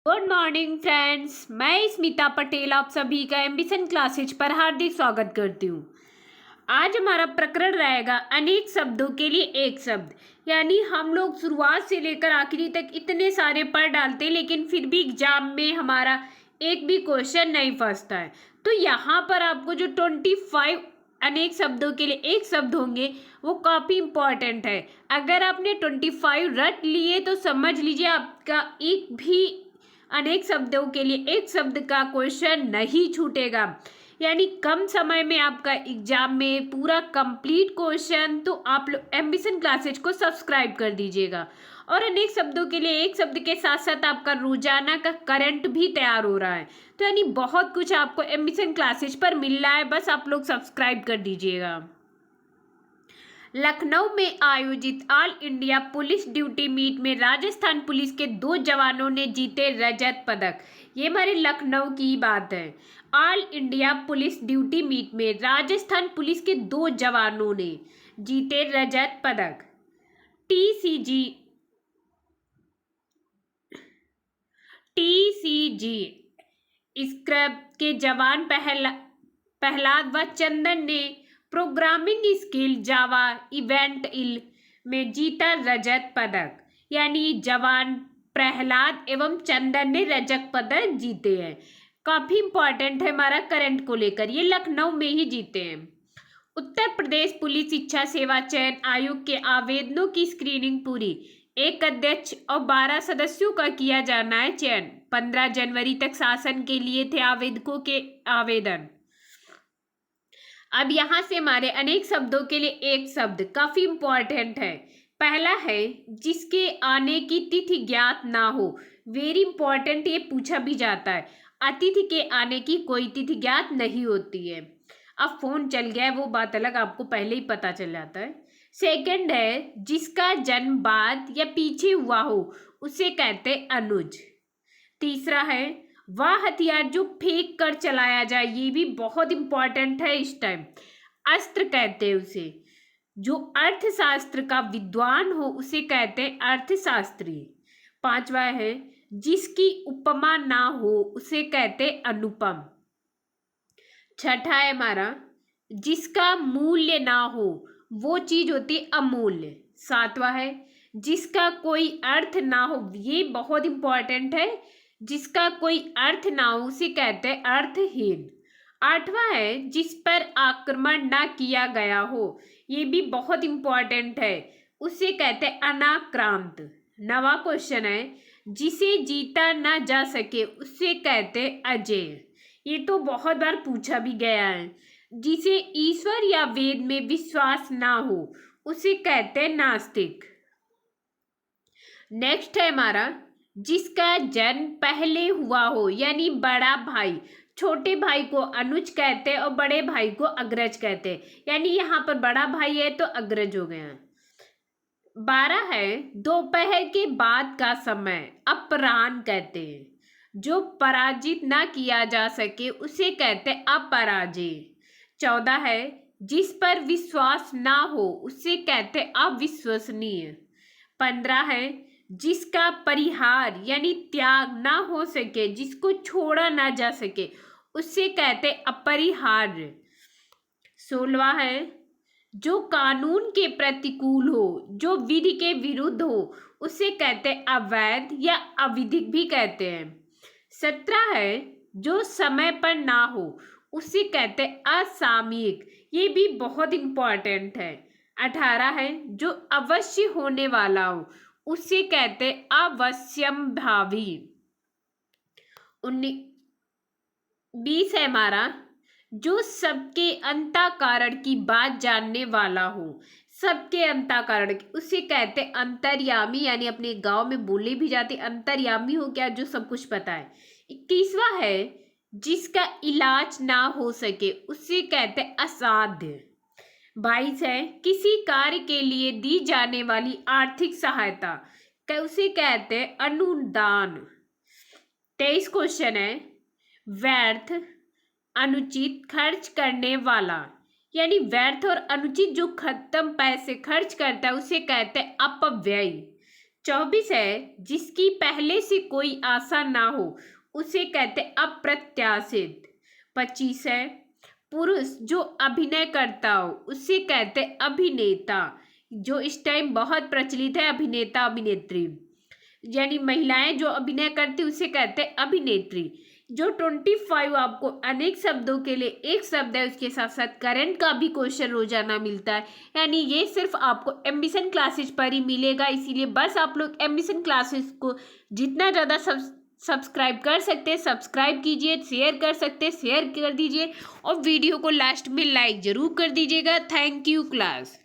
Good morning friends, मैं स्मिता पटेल आप सभी का एम्बिशन क्लासेज पर हार्दिक स्वागत करती हूँ। आज हमारा प्रकरण रहेगा अनेक शब्दों के लिए एक शब्द। यानी हम लोग शुरुआत से लेकर आखिरी तक इतने सारे पढ़ डालते हैं, लेकिन फिर भी एग्जाम में हमारा एक भी क्वेश्चन नहीं फंसता है। तो यहाँ पर आपको जो 25 अनेक शब्दों के लिए एक शब्द होंगे वो काफ़ी इम्पॉर्टेंट है। अगर आपने 25 रट लिए तो समझ लीजिए आपका एक भी अनेक शब्दों के लिए एक शब्द का क्वेश्चन नहीं छूटेगा। यानी कम समय में आपका एग्जाम में पूरा कंप्लीट क्वेश्चन। तो आप लोग एम्बिशन क्लासेज को सब्सक्राइब कर दीजिएगा। और अनेक शब्दों के लिए एक शब्द के साथ साथ आपका रोजाना का करंट भी तैयार हो रहा है। तो यानी बहुत कुछ आपको एम्बिशन क्लासेज पर मिल रहा है, बस आप लोग सब्सक्राइब कर दीजिएगा। लखनऊ में आयोजित all India police duty meet में राजस्थान पुलिस के 2 जवानों ने जीते रजत पदक। ये हमारे लखनऊ की बात है। All India police duty meet में राजस्थान पुलिस के 2 जवानों ने जीते रजत पदक। टीसीजी स्क्रब के जवान प्रहलाद व चंदन ने प्रोग्रामिंग स्किल जावा इवेंट इल में जीता रजत पदक। यानी जवान प्रहलाद एवं चंदन ने रजत पदक जीते हैं। काफी इंपॉर्टेंट है हमारा करंट को लेकर, ये लखनऊ में ही जीते हैं। उत्तर प्रदेश पुलिस शिक्षा सेवा चयन आयोग के आवेदनों की स्क्रीनिंग पूरी। एक अध्यक्ष और 12 सदस्यों का किया जाना है चयन। 15 जनवरी तक शासन के लिए थे आवेदकों के आवेदन। अब यहाँ से हमारे अनेक शब्दों के लिए एक शब्द काफी इंपॉर्टेंट है। पहला है जिसके आने की तिथि ज्ञात ना हो। वेरी इंपॉर्टेंट, ये पूछा भी जाता है। अतिथि के आने की कोई तिथि ज्ञात नहीं होती है। अब फोन चल गया है वो बात अलग, आपको पहले ही पता चल जाता है। सेकंड है जिसका जन्म बाद या पीछे हुआ हो उसे कहते अनुज। तीसरा है वह हथियार जो फेंक कर चलाया जाए, ये भी बहुत इंपॉर्टेंट है इस टाइम। अस्त्र कहते हैं उसे। जो अर्थशास्त्र का विद्वान हो उसे कहते हैं अर्थशास्त्री। पांचवा है जिसकी उपमा ना हो उसे कहते अनुपम। छठा है हमारा जिसका मूल्य ना हो वो चीज होती अमूल्य। सातवां है जिसका कोई अर्थ ना हो, ये बहुत इंपॉर्टेंट है। जिसका कोई अर्थ ना हो उसे कहते हैं अर्थहीन। आठवां है जिस पर आक्रमण ना किया गया हो, ये भी बहुत इंपॉर्टेंट है, उसे कहते हैं अनाक्रांत। नवा क्वेश्चन है जिसे जीता ना जा सके उसे कहते अजेय। ये तो बहुत बार पूछा भी गया है। जिसे ईश्वर या वेद में विश्वास ना हो उसे कहते नास्तिक। नेक्स्ट है हमारा जिसका जन्म पहले हुआ हो, यानी बड़ा भाई। छोटे भाई को अनुज कहते हैं और बड़े भाई को अग्रज कहते हैं। यानी यहाँ पर बड़ा भाई है तो अग्रज हो गया। 12 है दोपहर के बाद का समय अपराह्न कहते हैं। जो पराजित ना किया जा सके उसे कहते अपराजय। 14 है जिस पर विश्वास ना हो उसे कहते अविश्वसनीय। 15 है जिसका परिहार यानी त्याग ना हो सके, जिसको छोड़ा ना जा सके उससे कहते अपरिहार्य। 16वां है जो कानून के प्रतिकूल हो, जो विधि के विरुद्ध हो उसे कहते अवैध या अविधिक भी कहते हैं। 17 है जो समय पर ना हो उसे कहते असामयिक, ये भी बहुत इंपॉर्टेंट है। 18 है जो अवश्य होने वाला हो उसे कहते अवश्यंभावी। 20 है हमारा जो सबके अंतःकरण की बात जानने वाला हो। सबके अंतःकरण उसे कहते अंतर्यामी, यानी अपने गांव में बोले भी जाते अंतर्यामी हो क्या, जो सब कुछ पता है। 21वां है जिसका इलाज ना हो सके उसे कहते असाध्य। 22 है किसी कार्य के लिए दी जाने वाली आर्थिक सहायता उसे कहते अनुदान। 23 क्वेश्चन है व्यर्थ अनुचित खर्च करने वाला, यानी व्यर्थ और अनुचित जो खत्म पैसे खर्च करता है उसे कहते हैं अपव्यय। 24 है जिसकी पहले से कोई आशा ना हो उसे कहते अप्रत्याशित। 25 है पुरुष जो अभिनय करता हो उसे कहते अभिनेता। जो इस टाइम बहुत प्रचलित है अभिनेता अभिनेत्री, यानी महिलाएं जो अभिनय करती उसे कहते अभिनेत्री। जो 25 आपको अनेक शब्दों के लिए एक शब्द है उसके साथ साथ करंट का भी क्वेश्चन रोजाना मिलता है, यानी ये सिर्फ आपको एम्बिशन क्लासेस पर ही मिलेगा। इसीलिए बस आप लोग एम्बिशन क्लासेस को जितना ज़्यादा सब्सक्राइब कर सकते हैं सब्सक्राइब कीजिए, शेयर कर सकते हैं शेयर कर दीजिए और वीडियो को लास्ट में लाइक ज़रूर कर दीजिएगा। Thank you class.